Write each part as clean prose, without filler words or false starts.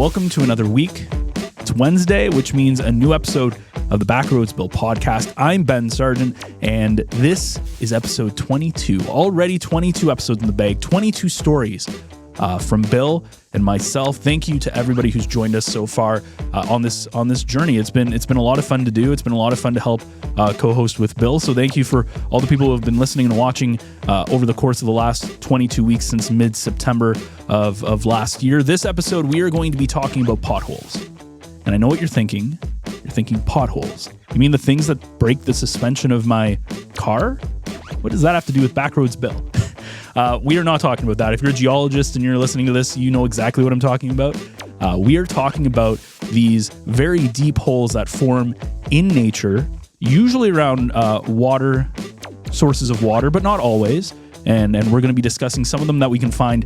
welcome to another week. It's Wednesday, which means a new episode of the Backroads Bill podcast. I'm Ben Sargent, and this is episode 22. Already 22 episodes in the bag, 22 stories from Bill and myself. Thank you to everybody who's joined us so far on this journey. It's been a lot of fun to do. It's been a lot of fun to help co-host with Bill. So thank you for all the people who have been listening and watching over the course of the last 22 weeks since mid-September of last year. This episode, we are going to be talking about potholes. And I know what you're thinking. You're thinking potholes. You mean the things that break the suspension of my car? What does that have to do with Backroads Bill? We are not talking about that. If you're a geologist and you're listening to this, you know exactly what I'm talking about. We are talking about these very deep holes that form in nature, usually around water, sources of water, but not always. And we're going to be discussing some of them that we can find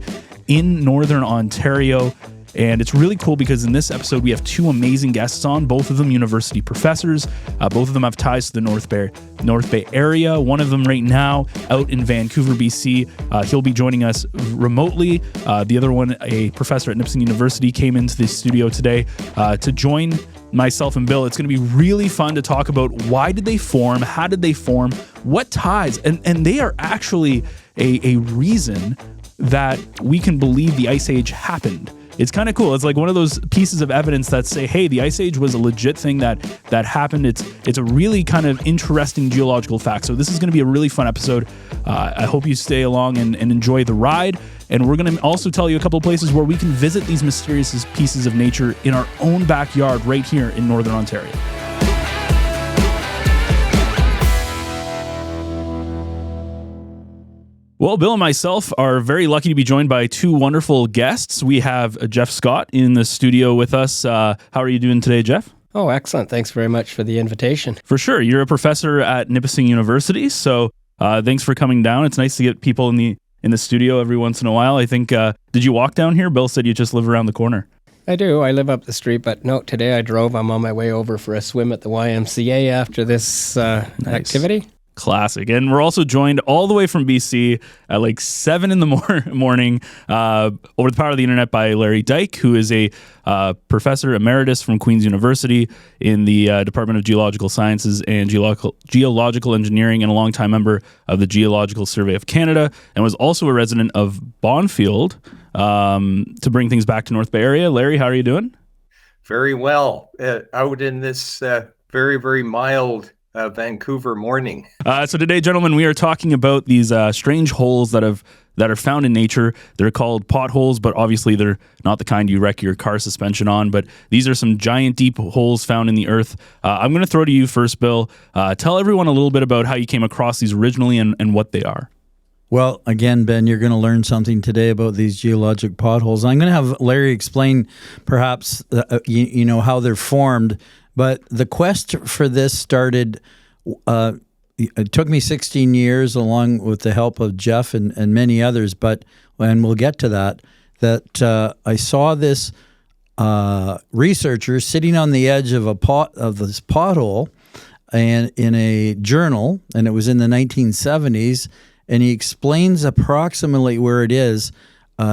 in Northern Ontario. And it's really cool because in this episode, we have two amazing guests on, both of them university professors. Both of them have ties to the North Bay area. One of them right now out in Vancouver, BC. He'll be joining us remotely. The other one, a professor at Nipissing University, came into the studio today to join myself and Bill. It's going to be really fun to talk about why did they form, how did they form, what ties, and they are actually a reason that we can believe the Ice Age happened. It's kind of cool. It's like one of those pieces of evidence that say, hey, the Ice Age was a legit thing that happened. It's a really kind of interesting geological fact. So this is going to be a really fun episode. I hope you stay along and enjoy the ride. And we're going to also tell you a couple of places where we can visit these mysterious pieces of nature in our own backyard right here in Northern Ontario. Well, Bill and myself are very lucky to be joined by two wonderful guests. We have Jeff Scott in the studio with us. How are you doing today, Jeff? Oh, excellent. Thanks very much for the invitation. For sure. You're a professor at Nipissing University, so thanks for coming down. It's nice to get people in the studio every once in a while. I think, did you walk down here? Bill said you just live around the corner. I do. I live up the street, but no, today I drove. I'm on my way over for a swim at the YMCA after this activity. Classic. And we're also joined all the way from BC at like 7 in the morning over the power of the internet by Larry Dyke, who is a professor emeritus from Queen's University in the Department of Geological Sciences and Geological Engineering, and a longtime member of the Geological Survey of Canada, and was also a resident of Bonfield to bring things back to North Bay area. Larry, how are you doing? Very well. Out in this very, very mild Vancouver morning. So today, gentlemen, we are talking about these strange holes that are found in nature. They're called potholes, but obviously they're not the kind you wreck your car suspension on. But these are some giant deep holes found in the earth. I'm going to throw to you first, Bill. Tell everyone a little bit about how you came across these originally and what they are. Well, again, Ben, you're going to learn something today about these geologic potholes. I'm going to have Larry explain perhaps how they're formed. But the quest for this started, it took me 16 years along with the help of Jeff and many others, and we'll get to that I saw this researcher sitting on the edge of this pothole and in a journal, and it was in the 1970s, and he explains approximately where it is,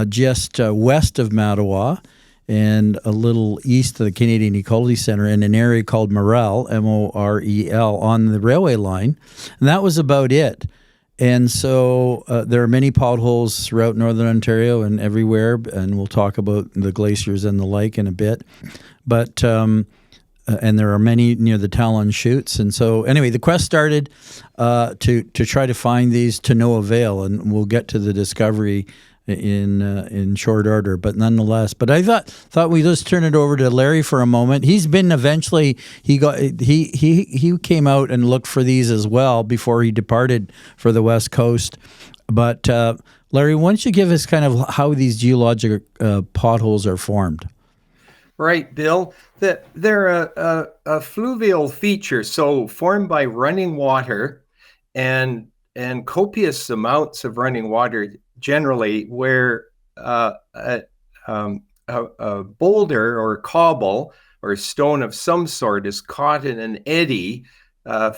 just west of Mattawa, and a little east of the Canadian Ecology Centre in an area called Morel, Morel, on the railway line. And that was about it. And so there are many potholes throughout Northern Ontario and everywhere, and we'll talk about the glaciers and the like in a bit. But and there are many near the Talon Chutes. And so anyway, the quest started to try to find these to no avail, and we'll get to the discovery in short order, but nonetheless. But I thought we just turn it over to Larry for a moment. He's been eventually he came out and looked for these as well before he departed for the West Coast. But Larry, why don't you give us kind of how these geologic potholes are formed? Right, Bill. They're a fluvial feature, so formed by running water and copious amounts of running water. Generally, where a boulder or cobble or stone of some sort is caught in an eddy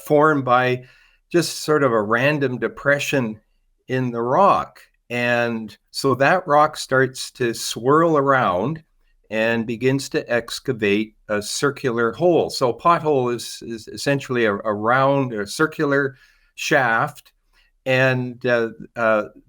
formed by just sort of a random depression in the rock. And so that rock starts to swirl around and begins to excavate a circular hole. So a pothole is essentially a round or circular shaft, and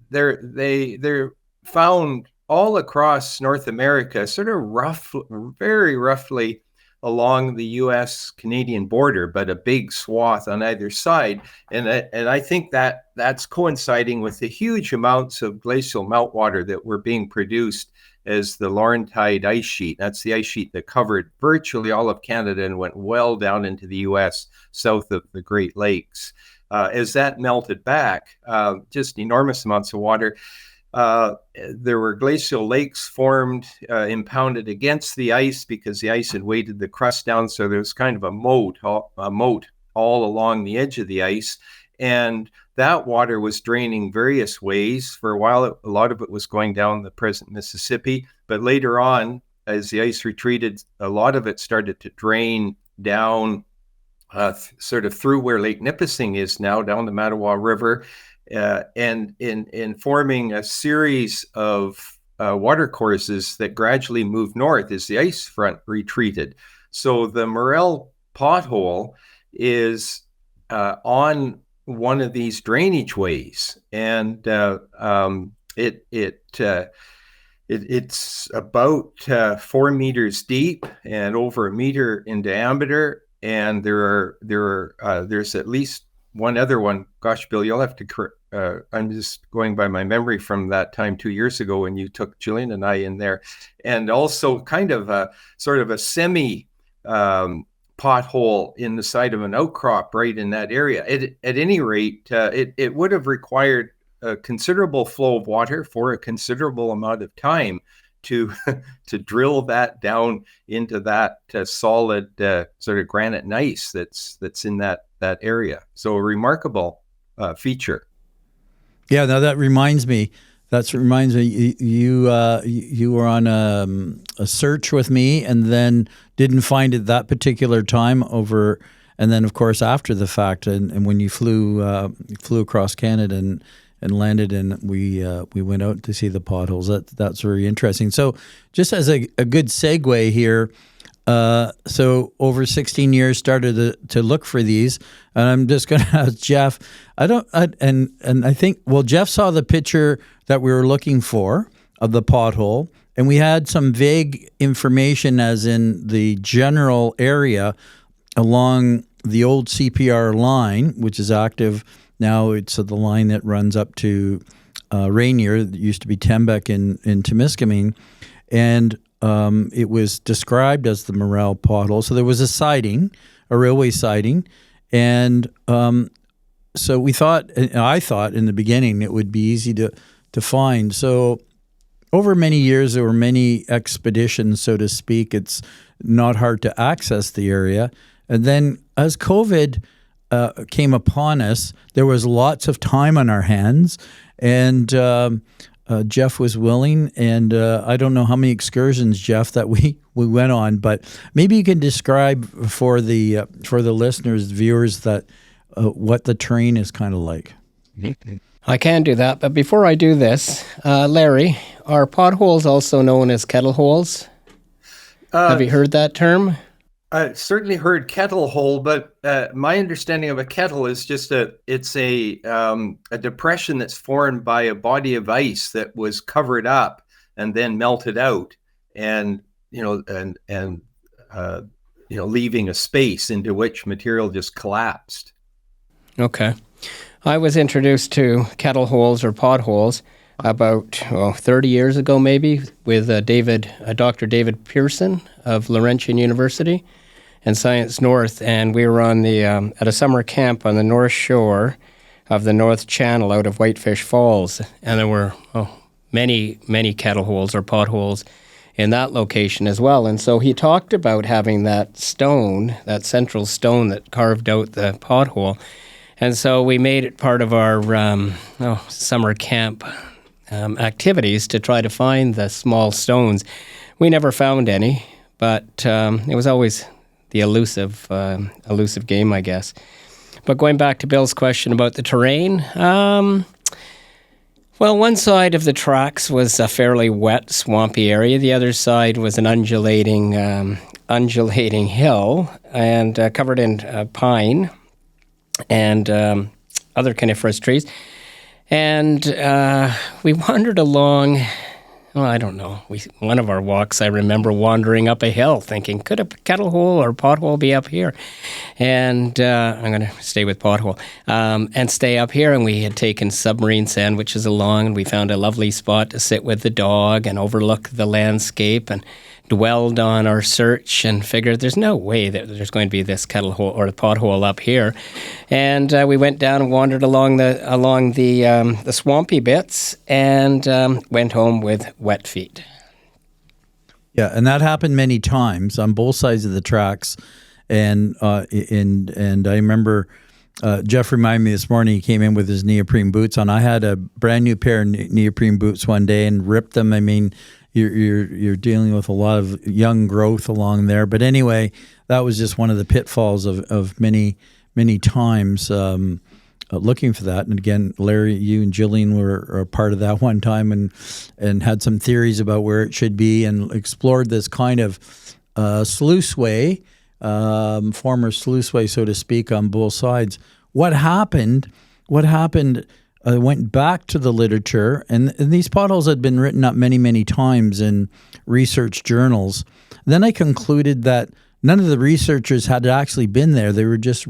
they're found all across North America, sort of very roughly along the U.S.-Canadian border, but a big swath on either side. And I think that's coinciding with the huge amounts of glacial meltwater that were being produced as the Laurentide ice sheet. That's the ice sheet that covered virtually all of Canada and went well down into the U.S. south of the Great Lakes. As that melted back, just enormous amounts of water. There were glacial lakes formed, impounded against the ice because the ice had weighted the crust down. So there was kind of a moat all along the edge of the ice. And that water was draining various ways. For a while, a lot of it was going down the present Mississippi. But later on, as the ice retreated, a lot of it started to drain down sort of through where Lake Nipissing is now, down the Mattawa River. And in forming a series of watercourses that gradually moved north as the ice front retreated. So the Morel pothole is on one of these drainage ways, and it's about 4 meters deep and over a meter in diameter. And there's at least one other one. Gosh, Bill, you'll have to. I'm just going by my memory from that time 2 years ago when you took Jillian and I in there, and also kind of a sort of a semi pothole in the side of an outcrop right in that area. At any rate, it would have required a considerable flow of water for a considerable amount of time to drill that down into that solid sort of granite gneiss that's in that area. So a remarkable feature. Yeah, now that reminds me. You were on a search with me, and then didn't find it that particular time over, and then of course after the fact, and when you flew across Canada and landed, and we went out to see the potholes. That's very interesting. So just as a good segue here. So over 16 years started to look for these, and I'm just going to ask Jeff. I think Jeff saw the picture that we were looking for of the pothole, and we had some vague information, as in the general area along the old CPR line, which is active now. It's the line that runs up to Rainier. It used to be Tembec in Temiskaming, and it was described as the Morel pothole. So there was a railway siding, and so I thought in the beginning it would be easy to find. So over many years, there were many expeditions, so to speak. It's not hard to access the area. And then as COVID came upon us, there was lots of time on our hands, and Jeff was willing, and I don't know how many excursions, Jeff, that we went on, but maybe you can describe for the listeners, viewers, that what the terrain is kind of like. I can do that, but before I do this, Larry, are potholes also known as kettle holes? Have you heard that term? I've certainly heard kettle hole, but my understanding of a kettle is just it's a depression that's formed by a body of ice that was covered up and then melted out, and leaving a space into which material just collapsed. Okay. I was introduced to kettle holes or potholes about 30 years ago, maybe, with Dr. David Pearson of Laurentian University and Science North, and we were on at a summer camp on the north shore of the North Channel out of Whitefish Falls, and there were many kettle holes or potholes in that location as well. And so he talked about having that stone, that central stone that carved out the pothole, and so we made it part of our summer camp activities to try to find the small stones. We never found any, but it was always the elusive game, I guess. But going back to Bill's question about the terrain, Well, one side of the tracks was a fairly wet, swampy area. The other side was an undulating hill and covered in pine and other coniferous trees. And we wandered along. Well, I don't know. One of our walks, I remember wandering up a hill thinking, could a kettle hole or pothole be up here? And I'm going to stay with pothole and stay up here. And we had taken submarine sandwiches along, and we found a lovely spot to sit with the dog and overlook the landscape and dwelled on our search and figured there's no way that there's going to be this kettle hole or pothole up here. And we went down and wandered along the swampy bits and went home with wet feet. Yeah, and that happened many times on both sides of the tracks. And I remember Jeff reminded me this morning, he came in with his neoprene boots on. I had a brand new pair of neoprene boots one day and ripped them. I mean, you're dealing with a lot of young growth along there. But anyway, that was just one of the pitfalls of many times looking for that. And again, Larry, you and Jillian were a part of that one time and had some theories about where it should be and explored this kind of sluiceway, former sluiceway, so to speak, on both sides. What happened? I went back to the literature, and these potholes had been written up many, many times in research journals. Then I concluded that none of the researchers had actually been there. They were just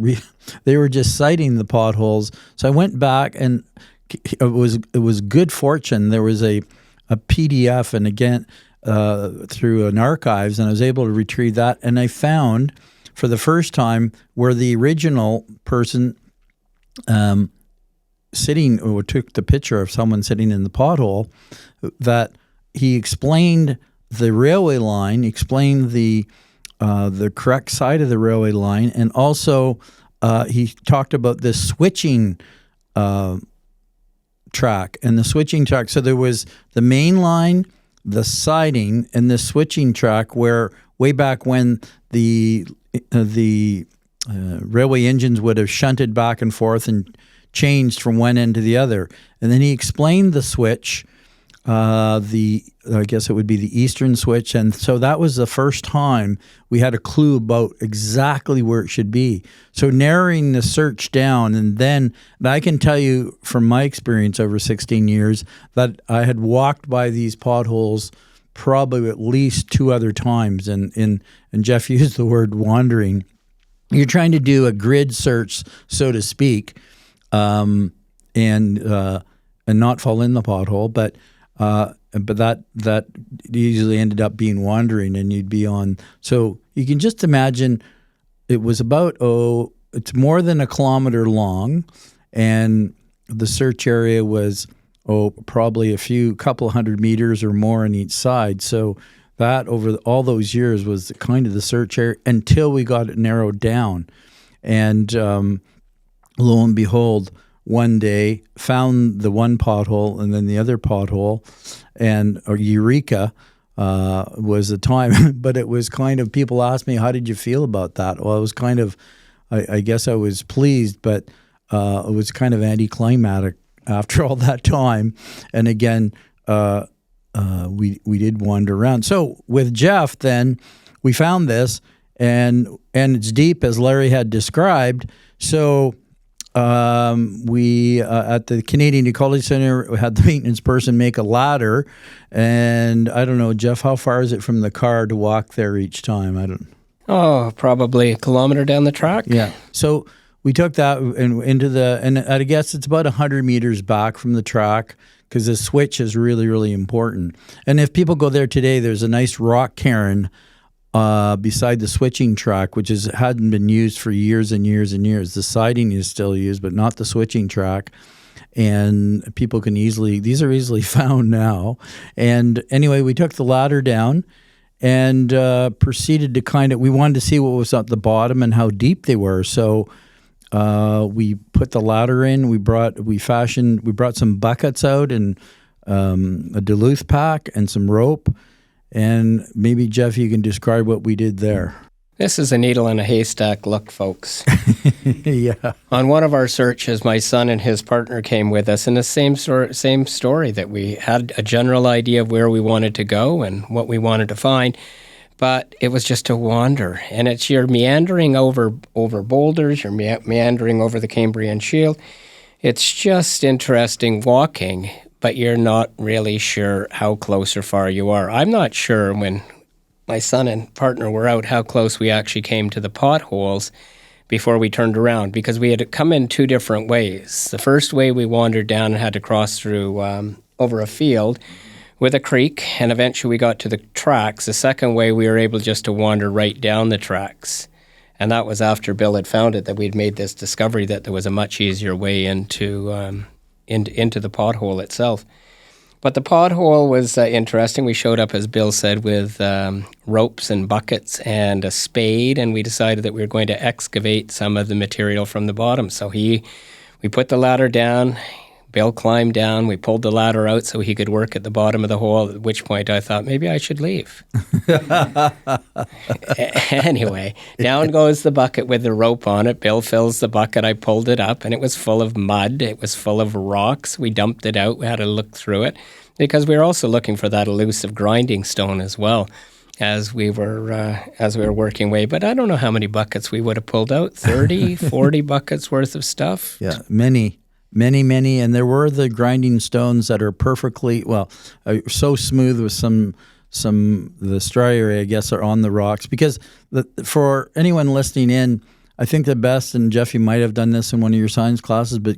citing the potholes. So I went back, and it was good fortune. There was a PDF, and again through an archives, and I was able to retrieve that. And I found for the first time where the original person sitting, or took the picture of someone sitting in the pothole, that he explained the railway line, explained the correct side of the railway line, and also he talked about the switching track and the switching track. So there was the main line, the siding, and the switching track, where way back when the railway engines would have shunted back and forth and changed from one end to the other. And then he explained the switch, I guess it would be the eastern switch. And so that was the first time we had a clue about exactly where it should be. So narrowing the search down, and I can tell you from my experience over 16 years that I had walked by these potholes probably at least 2 other times. And Jeff used the word wandering. You're trying to do a grid search, so to speak, and not fall in the pothole, but that usually ended up being wandering, and you'd be on. So you can just imagine it was about it's more than 1 kilometer long, and the search area was probably a couple hundred meters or more on each side. So that over all those years was kind of the search area until we got it narrowed down, and lo and behold, one day found the one pothole and then the other pothole, and Eureka was the time. But it was kind of, people asked me, how did you feel about that? Well, it was kind of, I guess I was pleased, but it was kind of anticlimactic after all that time. And again, we did wander around. So with Jeff, then we found this, and it's deep, as Larry had described. So we at the Canadian Ecology Center, we had the maintenance person make a ladder, and I don't know, Jeff, how far is it from the car to walk there each time? I don't. Oh, probably 1 kilometer down the track. Yeah. So we took that and I guess it's about 100 meters back from the track, because the switch is really, really important. And if people go there today, there's a nice rock cairn beside the switching track, which hadn't been used for years and years and years. The siding is still used, but not the switching track. And people can these are easily found now. And anyway, we took the ladder down and proceeded to we wanted to see what was at the bottom and how deep they were. So we put the ladder in, we brought some buckets out and a Duluth pack and some rope. And maybe, Jeff, you can describe what we did there. This is a needle in a haystack look, folks. Yeah. On one of our searches, my son and his partner came with us, and the same story, that we had a general idea of where we wanted to go and what we wanted to find, but it was just a wander. And it's you're meandering over boulders, you're meandering over the Cambrian Shield. It's just interesting walking, but you're not really sure how close or far you are. I'm not sure when my son and partner were out how close we actually came to the potholes before we turned around, because we had come in two different ways. The first way, we wandered down and had to cross through over a field with a creek, and eventually we got to the tracks. The second way, we were able just to wander right down the tracks. And that was after Bill had found it that we'd made this discovery that there was a much easier way into the pothole itself. But the pothole was interesting. We showed up, as Bill said, with ropes and buckets and a spade, and we decided that we were going to excavate some of the material from the bottom. So we put the ladder down. Bill climbed down. We pulled the ladder out so he could work at the bottom of the hole, at which point I thought maybe I should leave. Anyway, down goes the bucket with the rope on it. Bill fills the bucket. I pulled it up, and it was full of mud. It was full of rocks. We dumped it out. We had to look through it because we were also looking for that elusive grinding stone as well as we were working away. But I don't know how many buckets we would have pulled out, 30, 40 buckets worth of stuff. Yeah, many. And there were the grinding stones that are perfectly, so smooth with some the striae, I guess, are on the rocks. Because for anyone listening in, I think the best, and Jeff, you might have done this in one of your science classes, but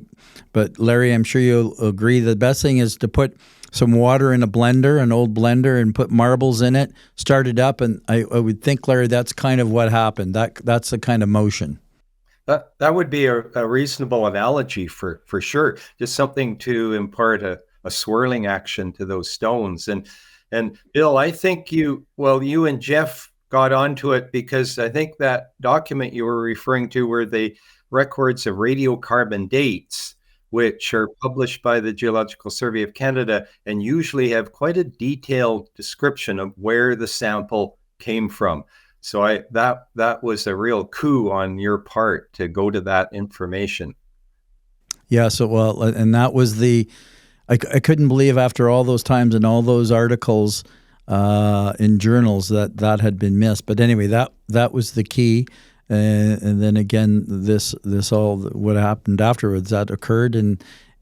Larry, I'm sure you'll agree, the best thing is to put some water in a blender, an old blender, and put marbles in it, start it up, and I would think, Larry, that's kind of what happened. That's the kind of motion. That would be a reasonable analogy for sure. Just something to impart a swirling action to those stones. And Bill, I think you and Jeff got onto it because I think that document you were referring to were the records of radiocarbon dates, which are published by the Geological Survey of Canada and usually have quite a detailed description of where the sample came from. So that was a real coup on your part to go to that information. Yeah. So and that was I couldn't believe after all those times and all those articles in journals that had been missed. But anyway, that was the key. And then again, this all what happened afterwards that occurred.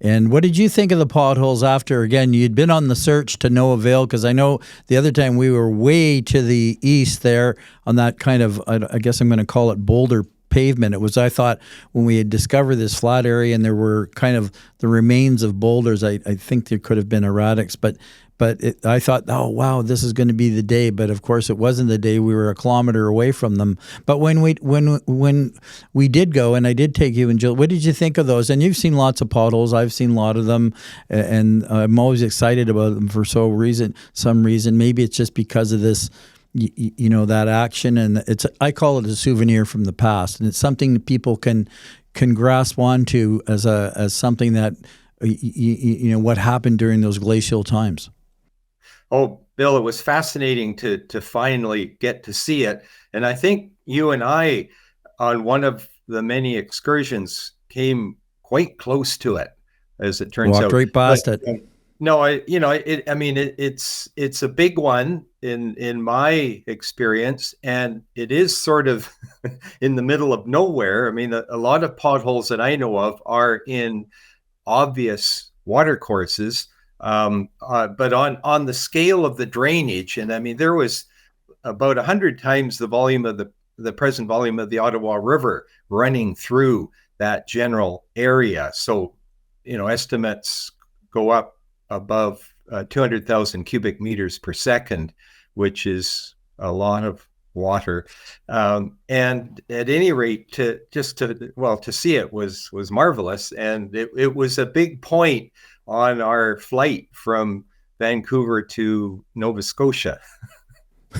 And what did you think of the potholes after? Again, you'd been on the search to no avail, because I know the other time we were way to the east there on that kind of, I guess I'm going to call it boulder pavement. It was, I thought, when we had discovered this flat area and there were kind of the remains of boulders, I think there could have been erratics, but I thought, oh, wow, this is going to be the day. But of course, it wasn't the day. We were a kilometer away from them. But when we did go, and I did take you and Jill, what did you think of those? And you've seen lots of potholes. I've seen a lot of them, and I'm always excited about them for some reason. Maybe it's just because of this, that action, and I call it a souvenir from the past, and it's something that people can grasp onto as something that what happened during those glacial times. Oh, Bill, it was fascinating to finally get to see it. And I think you and I, on one of the many excursions, came quite close to it, as it turns out. Walked right past it. No, it's a big one in my experience, and it is sort of in the middle of nowhere. I mean, a lot of potholes that I know of are in obvious water courses. But on the scale of the drainage, and I mean, there was about 100 times the volume of the present volume of the Ottawa River running through that general area. So, estimates go up above 200,000 cubic meters per second, which is a lot of water. And at any rate, to see it was marvelous, and it was a big point on our flight from Vancouver to Nova Scotia.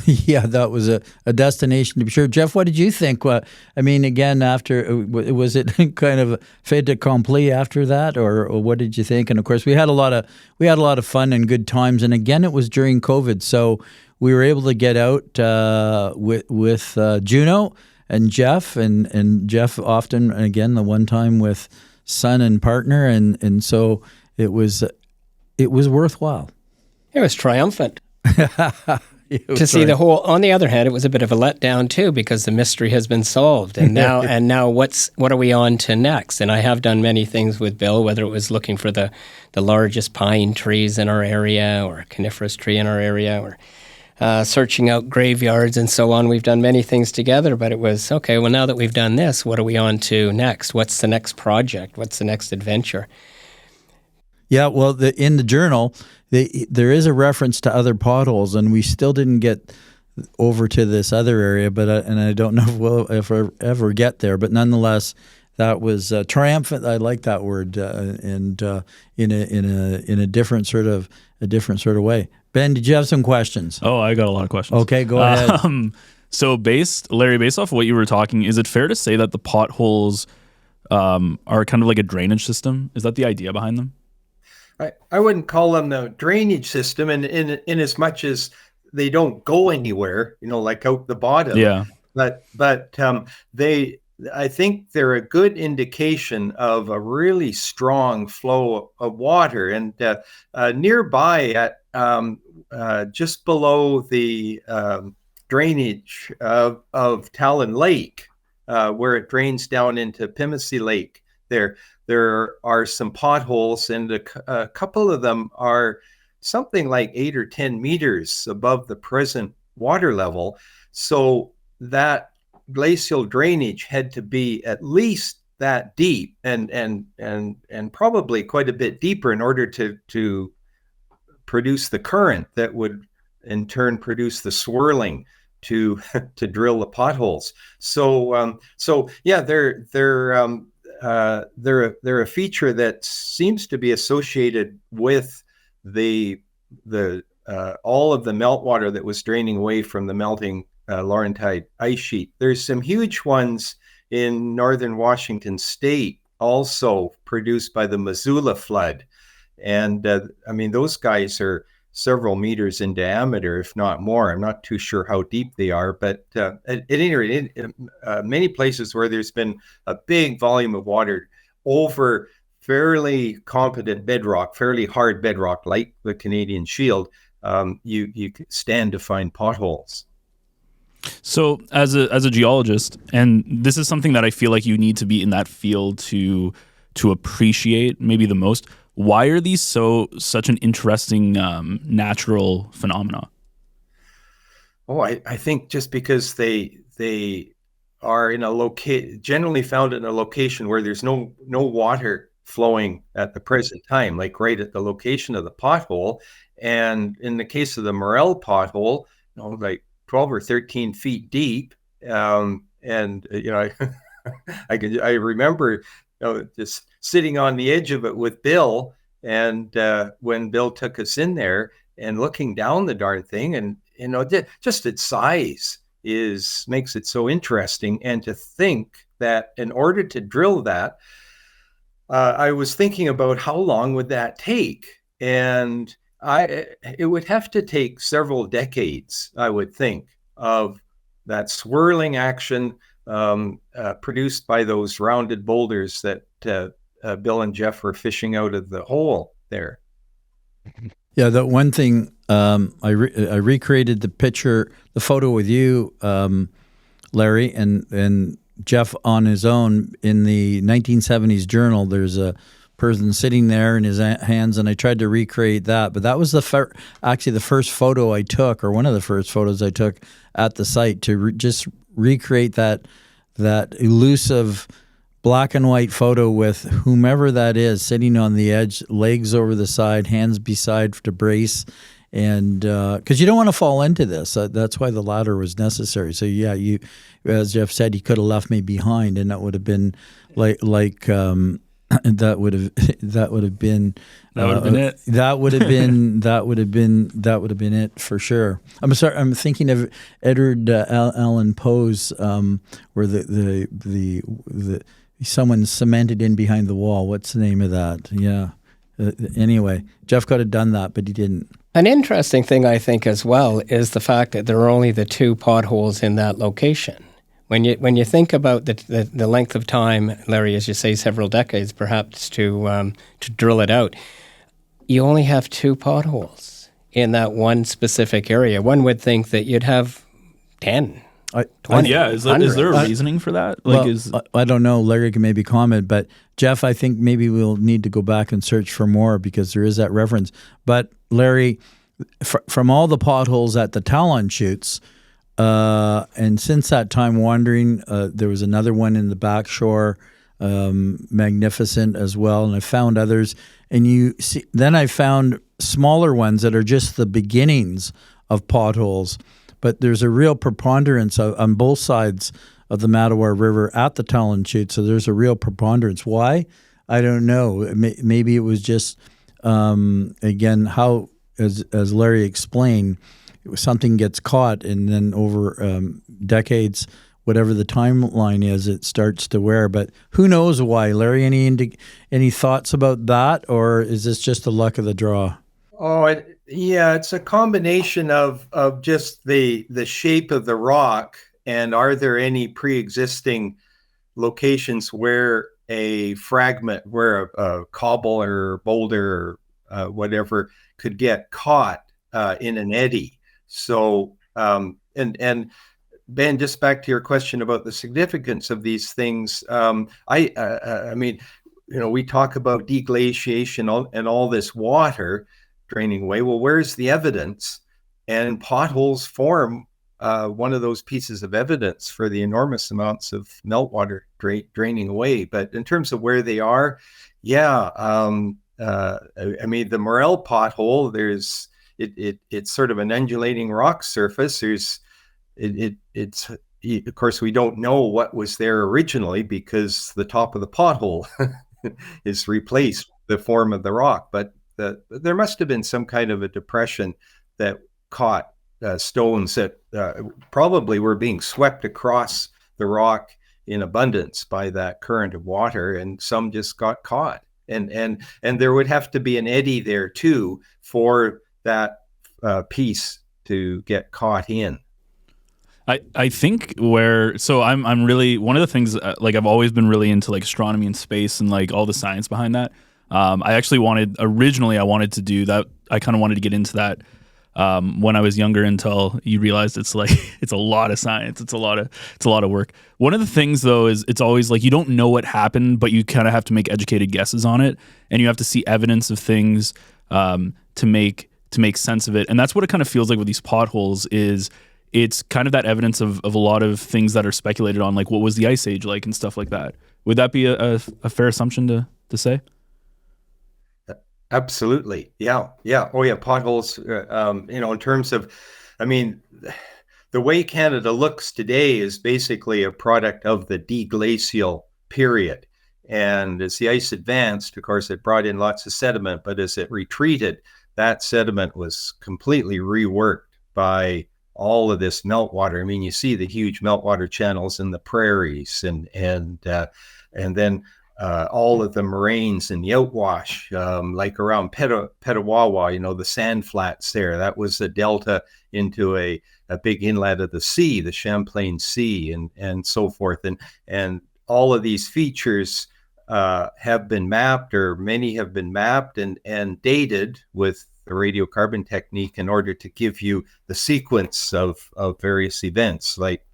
Yeah, that was a destination to be sure. Jeff, what did you think? Again, after, was it kind of fait accompli after that, or what did you think? And of course, we had a lot of fun and good times. And again, it was during COVID, so we were able to get out with Juno and Jeff, and Jeff often, again, the one time with son and partner, and so it was worthwhile. It was triumphant. To see the whole. On the other hand, it was a bit of a letdown too, because the mystery has been solved, and now what are we on to next? And I have done many things with Bill, whether it was looking for the largest pine trees in our area, or a coniferous tree in our area, or searching out graveyards and so on. We've done many things together, but it was okay. Well, now that we've done this, what are we on to next? What's the next project? What's the next adventure? Yeah, well, in the journal, there is a reference to other potholes, and we still didn't get over to this other area, and I don't know if we'll ever get there. But nonetheless, that was triumphant. I like that word, and in a different sort of way. Ben, did you have some questions? Oh, I got a lot of questions. Okay, go ahead. So, Larry, based off of what you were talking, is it fair to say that the potholes are kind of like a drainage system? Is that the idea behind them? I wouldn't call them the drainage system, in as much as they don't go anywhere, like out the bottom. Yeah. But I think they're a good indication of a really strong flow of water. And nearby, at just below the drainage of Talon Lake, where it drains down into Pimisi Lake, there are some potholes, and a couple of them are something like 8 or 10 meters above the present water level. So that glacial drainage had to be at least that deep, and probably quite a bit deeper, in order to produce the current that would in turn produce the swirling to drill the potholes. So yeah, they're a feature that seems to be associated with the all of the meltwater that was draining away from the melting Laurentide ice sheet. There's some huge ones in northern Washington state, also produced by the Missoula flood, and those guys are several meters in diameter, if not more. I'm not too sure how deep they are, but at any rate, in many places where there's been a big volume of water over fairly competent bedrock, fairly hard bedrock, like the Canadian Shield, you stand to find potholes. So as a geologist, and this is something that I feel like you need to be in that field to appreciate maybe the most, why are these such an interesting natural phenomena? Oh, I think just because they are generally found in a location where there's no water flowing at the present time, like right at the location of the pothole. And in the case of the Morel pothole, like 12 or 13 feet deep. I remember just sitting on the edge of it with Bill, and when Bill took us in there and looking down the darn thing, and just its size makes it so interesting. And to think that in order to drill that, I was thinking about how long would that take, and it would have to take several decades, I would think, of that swirling action produced by those rounded boulders that Bill and Jeff were fishing out of the hole there. Yeah, the one thing, I recreated the photo with you, Larry, and Jeff on his own in the 1970s journal. There's a person sitting there in his hands, and I tried to recreate that. But that was actually the first photo I took, or one of the first photos I took at the site, to just recreate that elusive black and white photo with whomever that is sitting on the edge, legs over the side, hands beside to brace. And because you don't want to fall into this, that's why the ladder was necessary. So yeah, you, as Jeff said, he could have left me behind, and that would have been that would have been it. That would have been it for sure. I'm sorry. I'm thinking of Edward Allan Poe's where the someone cemented in behind the wall. What's the name of that? Yeah. Anyway, Jeff could have done that, but he didn't. An interesting thing, I think, as well, is the fact that there are only the 2 potholes in that location. When you think about the length of time, Larry, as you say, several decades perhaps to drill it out, you only have 2 potholes in that one specific area. One would think that you'd have 10, 20. Yeah, is there a reasoning for that? I don't know. Larry can maybe comment, but Jeff, I think maybe we'll need to go back and search for more because there is that reference. But Larry, from all the potholes at the Talon chutes, and since that time wandering, there was another one in the backshore, magnificent as well, and I found others. And you see, then I found smaller ones that are just the beginnings of potholes. But there's a real preponderance on both sides of the Mattawa River at the Talon chute, so there's a real preponderance. Why? I don't know. Maybe it was just, again, how, as Larry explained, something gets caught, and then over decades, whatever the timeline is, it starts to wear. But who knows why? Larry, any thoughts about that, or is this just the luck of the draw? Oh, yeah, it's a combination of just the shape of the rock, and are there any pre-existing locations where a fragment, where a cobble or boulder or whatever could get caught in an eddy. So, and Ben, just back to your question about the significance of these things. I mean, we talk about deglaciation and all this water draining away. Well, where's the evidence? And potholes form one of those pieces of evidence for the enormous amounts of meltwater draining away. But in terms of where they are, yeah, I mean, the Morel pothole, it's sort of an undulating rock surface. It's of course, we don't know what was there originally because the top of the pothole is replaced the form of the rock. But there must have been some kind of a depression that caught stones that probably were being swept across the rock in abundance by that current of water, and some just got caught. And there would have to be an eddy there too for that piece to get caught in. I think I'm really, one of the things, like I've always been really into like astronomy and space and like all the science behind that. I actually originally to do that. I kind of wanted to get into that when I was younger, until you realized it's like, it's a lot of science. It's a lot of work. One of the things though, is it's always like, you don't know what happened, but you kind of have to make educated guesses on it. And you have to see evidence of things to make sense of it. And that's what it kind of feels like with these potholes. Is it's kind of that evidence of a lot of things that are speculated on, like what was the ice age like and stuff like that. Would that be a fair assumption to say? Absolutely. Yeah. Oh yeah. Potholes, in terms of, I mean, the way Canada looks today is basically a product of the deglacial period. And as the ice advanced, of course, it brought in lots of sediment, but as it retreated, that sediment was completely reworked by all of this meltwater. I mean, you see the huge meltwater channels in the prairies, and then all of the moraines in the outwash, like around Petawawa, the sand flats there. That was a delta into a big inlet of the sea, the Champlain Sea, and so forth. And all of these features have been mapped, or many have been mapped and dated with the radiocarbon technique in order to give you the sequence of various events. Like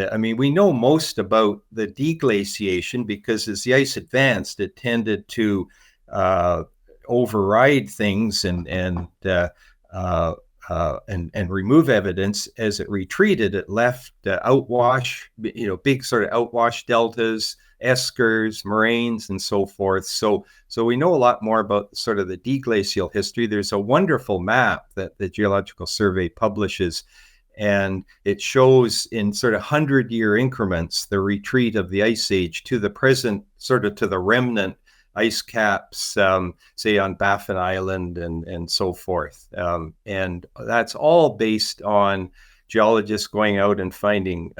I mean, we know most about the deglaciation because as the ice advanced, it tended to override things and remove evidence. As it retreated, it left outwash, big sort of outwash deltas, eskers, moraines, and so forth. So we know a lot more about sort of the deglacial history. There's a wonderful map that the Geological Survey publishes, and it shows in sort of 100-year increments the retreat of the ice age to the present, sort of to the remnant ice caps, say on Baffin Island and so forth. And that's all based on geologists going out and finding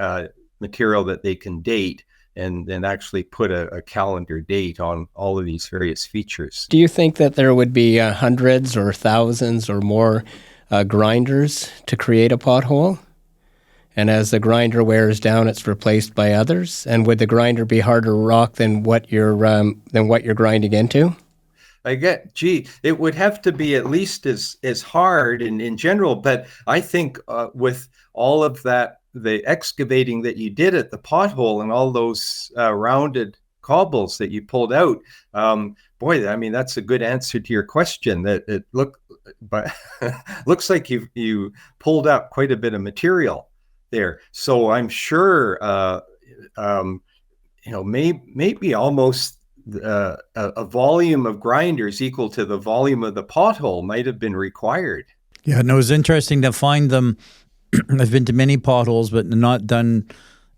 material that they can date. and actually put a calendar date on all of these various features. Do you think that there would be hundreds or thousands or more grinders to create a pothole? And as the grinder wears down, it's replaced by others. And would the grinder be harder rock than what you're grinding into? It would have to be at least as hard in general. But I think with all of that, the excavating that you did at the pothole and all those rounded cobbles that you pulled out, boy, I mean, that's a good answer to your question. That it looks like you pulled up quite a bit of material there. So I'm sure, maybe almost a volume of grinders equal to the volume of the pothole might have been required. Yeah, and it was interesting to find them. I've been to many potholes, but not done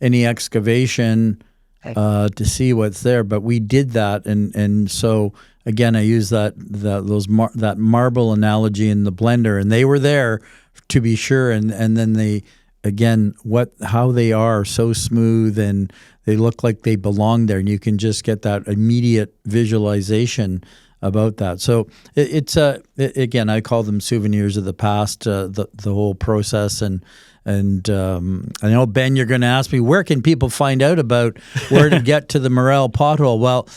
any excavation to see what's there. But we did that, and so again, I use that marble analogy in the blender, and they were there to be sure, and then they. Again, how they are so smooth and they look like they belong there, and you can just get that immediate visualization about that. So again, I call them souvenirs of the past. The whole process, and I know, Ben, you're going to ask me, where can people find out about where to get to the Morel pothole? Well,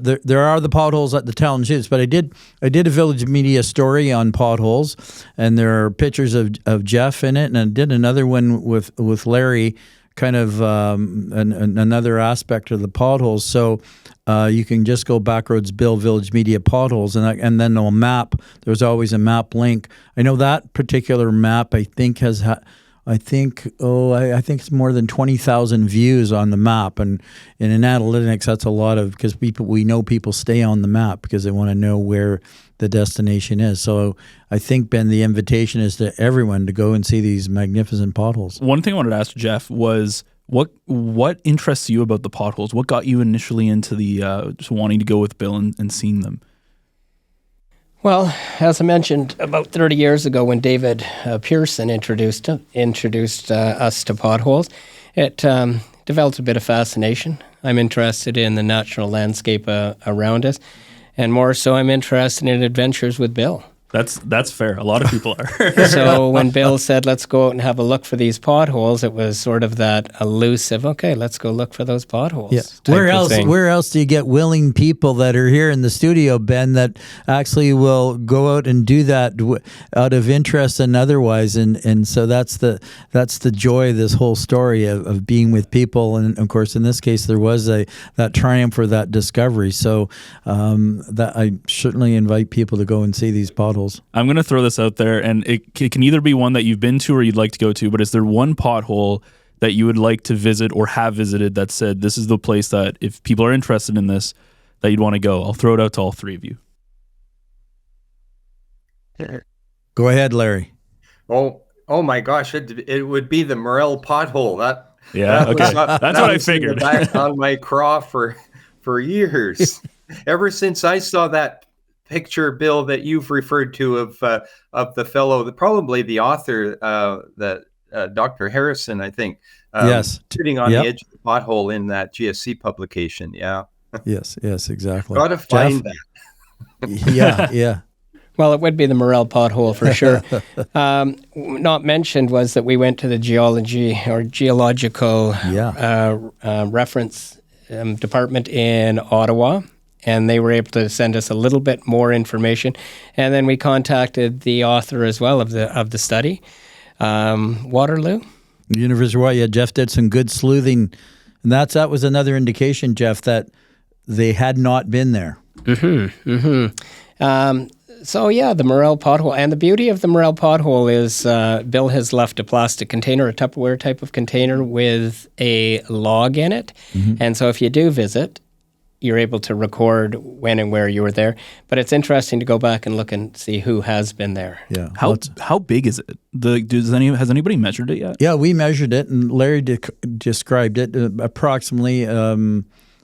there are the potholes at the Talon Chutes, but I did a Village Media story on potholes, and there are pictures of Jeff in it, and I did another one with Larry, kind of another aspect of the potholes. So you can just go Backroads Bill Village Media potholes, and then a map. There's always a map link. I know that particular map, I think I think it's more than 20,000 views on the map, and in analytics, that's a lot of, because we know people stay on the map because they want to know where the destination is. So I think, Ben, the invitation is to everyone to go and see these magnificent potholes. One thing I wanted to ask Jeff was what interests you about the potholes? What got you initially into the just wanting to go with Bill and seeing them? Well, as I mentioned, about 30 years ago when David Pearson introduced us to potholes, it developed a bit of fascination. I'm interested in the natural landscape around us, and more so I'm interested in adventures with Bill. That's fair. A lot of people are. So when Bill said, let's go out and have a look for these potholes, it was sort of that elusive, okay, let's go look for those potholes. Yeah. Where else do you get willing people that are here in the studio, Ben, that actually will go out and do that out of interest and otherwise? And so that's the joy of this whole story of being with people. And of course, in this case, there was that triumph or that discovery. So that I certainly invite people to go and see these potholes. I'm going to throw this out there, and it can either be one that you've been to or you'd like to go to, but is there one pothole that you would like to visit or have visited that said, this is the place that if people are interested in this, that you'd want to go? I'll throw it out to all three of you. Go ahead, Larry. Oh my gosh, it would be the Morel pothole. That's what I figured. Back on my craw for years. Ever since I saw that picture, Bill, that you've referred to of the fellow, probably the author, that Dr. Harrison, I think, yes, sitting on the edge of the pothole in that GSC publication. Yeah. yes, exactly. Got to find that. Yeah. Well, it would be the Morel pothole for sure. Not mentioned was that we went to the Geological Reference Department in Ottawa, and they were able to send us a little bit more information. And then we contacted the author as well of the study, Waterloo. University of Waterloo. Yeah, Jeff did some good sleuthing, and that was another indication, Jeff, that they had not been there. So yeah, the Morel pothole, and the beauty of the Morel pothole is Bill has left a plastic container, a Tupperware type of container with a log in it, and so if you do visit, you're able to record when and where you were there. But it's interesting to go back and look and see who has been there. Yeah. How big is it? Has anybody measured it yet? Yeah, we measured it, and Larry described it approximately.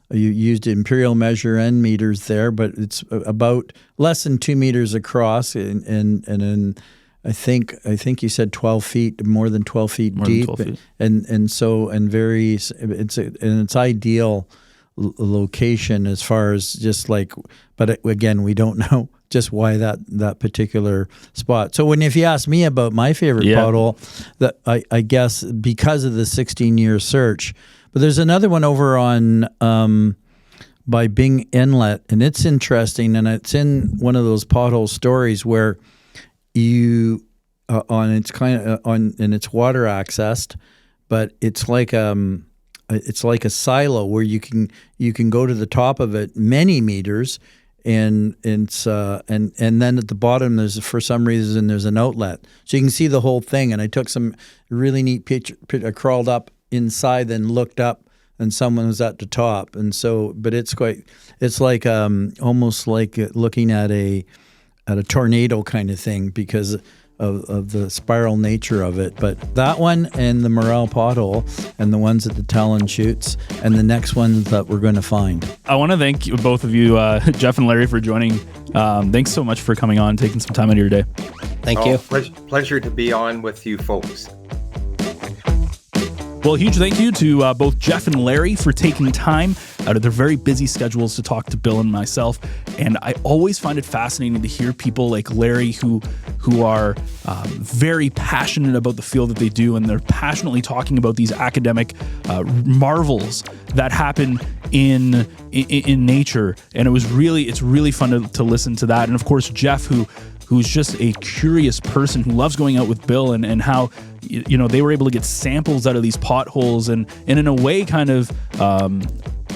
You used imperial measure and meters there, but it's about less than 2 meters across, and I think you said 12 feet, more than 12 feet deep, 12 feet. and very. It's ideal location as far as just like. But again, we don't know just why that particular spot. So if you ask me about my favorite pothole, that I guess because of the 16-year search, but there's another one over on by Bing Inlet, and it's interesting, and it's in one of those pothole stories where you and it's water accessed, but it's like a silo where you can go to the top of it many meters. And it's and then at the bottom for some reason there's an outlet, so you can see the whole thing. And I took some really neat picture. I crawled up inside, then looked up, and someone was at the top. And so, but it's like almost like looking at a tornado kind of thing because of the spiral nature of it. But that one and the Morel pothole and the ones at the Talon Chutes and the next ones that we're going to find. I want to thank both of you, Jeff and Larry, for joining. Thanks so much for coming on, taking some time out of your day. Thank you. Pleasure to be on with you folks. Well, a huge thank you to both Jeff and Larry for taking time out of their very busy schedules to talk to Bill and myself. And I always find it fascinating to hear people like Larry who are very passionate about the field that they do, and they're passionately talking about these academic marvels that happen in nature. And it's really fun to listen to that. And of course, Jeff, who's just a curious person who loves going out with Bill and how, they were able to get samples out of these potholes and in a way kind of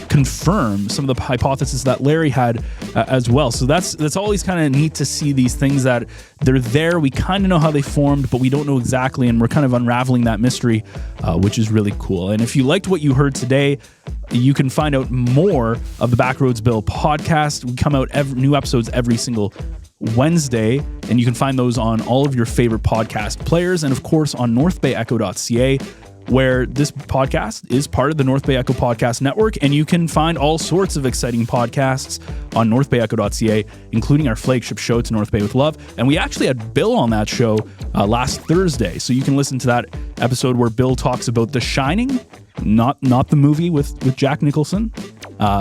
confirm some of the hypotheses that Larry had as well. So that's always kind of neat to see these things that they're there. We kind of know how they formed, but we don't know exactly, and we're kind of unraveling that mystery, which is really cool. And if you liked what you heard today, you can find out more of the Backroads Bill podcast. We come out new episodes every single Wednesday, and you can find those on all of your favorite podcast players, and of course on NorthBayEcho.ca, where this podcast is part of the North Bay Echo Podcast Network, and you can find all sorts of exciting podcasts on NorthBayEcho.ca, including our flagship show, To North Bay with Love. And we actually had Bill on that show last Thursday, so you can listen to that episode where Bill talks about The Shining, not the movie with Jack Nicholson.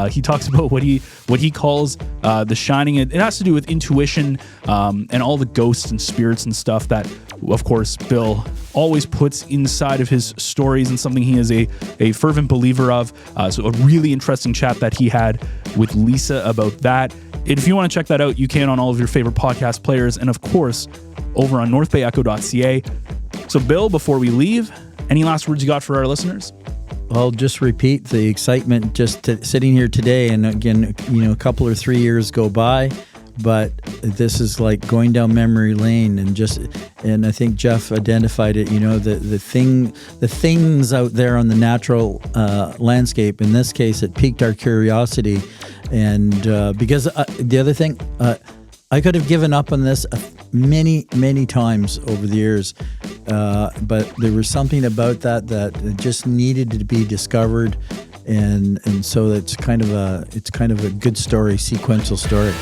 He talks about what he calls The Shining. It has to do with intuition and all the ghosts and spirits and stuff that, of course, Bill always puts inside of his stories, and something he is a fervent believer of. So a really interesting chat that he had with Lisa about that. If you want to check that out, you can on all of your favorite podcast players, and of course, over on NorthBayEcho.ca. So Bill, before we leave, any last words you got for our listeners? I'll just repeat the excitement sitting here today. And again, a couple or 3 years go by, but this is like going down memory lane, and I think Jeff identified it, the things out there on the natural landscape. In this case, it piqued our curiosity. And because the other thing, I could have given up on this many, many times over the years, but there was something about that just needed to be discovered, and so it's kind of a good story, sequential story.